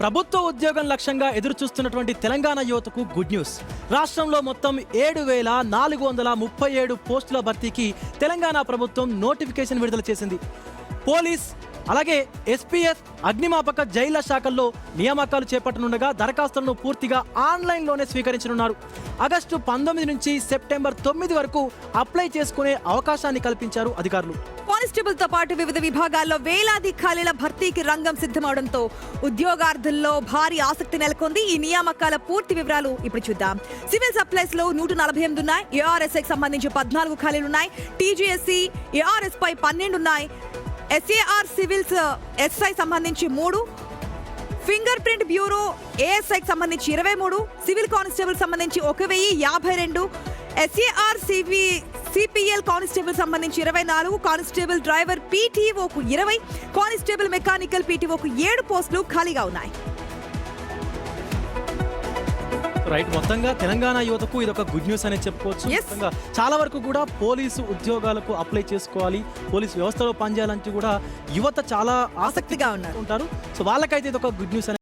ప్రభుత్వ ఉద్యోగం లక్ష్యంగా ఎదురు చూస్తున్నటువంటి తెలంగాణ యువతకు గుడ్ న్యూస్. రాష్ట్రంలో మొత్తం 7,437 పోస్టుల భర్తీకి తెలంగాణ ప్రభుత్వం నోటిఫికేషన్ విడుదల చేసింది. పోలీస్ అలాగే ఎస్పీఎస్, అగ్నిమాపక, జైళ్ల శాఖల్లో నియామకాలు చేపట్టనుండగా దరఖాస్తులను పూర్తిగా ఆన్లైన్లోనే స్వీకరించనున్నారు. ఆగస్టు 19 నుంచి సెప్టెంబర్ 9 వరకు అప్లై చేసుకునే అవకాశాన్ని కల్పించారు అధికారులు. కానిస్టేబుల్ తో పాటు వివిధ విభాగాల్లో వేలాది ఖాళీల భర్తీకి రంగం సిద్ధమవడంతో ఉద్యోగార్థుల్లో భారీ ఆసక్తి నెలకొంది. ఈ నియామకాల పూర్తి వివరాలు ఇప్పుడు చూద్దాం. సివిల్ సప్లైస్ లో 148 ఉన్నాయి. ఏఆర్ఎస్ఐకి సంబంధించి 14 ఖాళీలున్నాయి. టీజీఎస్సీ ఏఆర్ఎస్ పై 12 ఉన్నాయి. ఎస్ఏఆర్ సివిల్స్ ఎస్ఐ సంబంధించి 3, ఫింగర్ ప్రింట్ బ్యూరో ఏఎస్ఐకి సంబంధించి 23, సివిల్ కానిస్టేబుల్ సంబంధించి 1052, ఎస్ఏఆర్ సిపిఎల్ కానిస్టేబుల్ సంబంధించి 24, కానిస్టేబుల్ డ్రైవర్ పీటీఓకు 20, కానిస్టేబుల్ మెకానికల్ పీటీఓకు 7 పోస్టులు ఖాళీగా ఉన్నాయి. రైట్, మొత్తంగా తెలంగాణ యువతకు ఇది ఒక గుడ్ న్యూస్ అనే చెప్పుకోవచ్చు. మొత్తంగా చాలా వరకు కూడా పోలీసు ఉద్యోగాలకు అప్లై చేసుకోవాలి, పోలీసు వ్యవస్థలో పనిచేయాలంటే కూడా యువత చాలా ఆసక్తిగా ఉంటారు. సో వాళ్ళకైతే ఇది ఒక గుడ్ న్యూస్.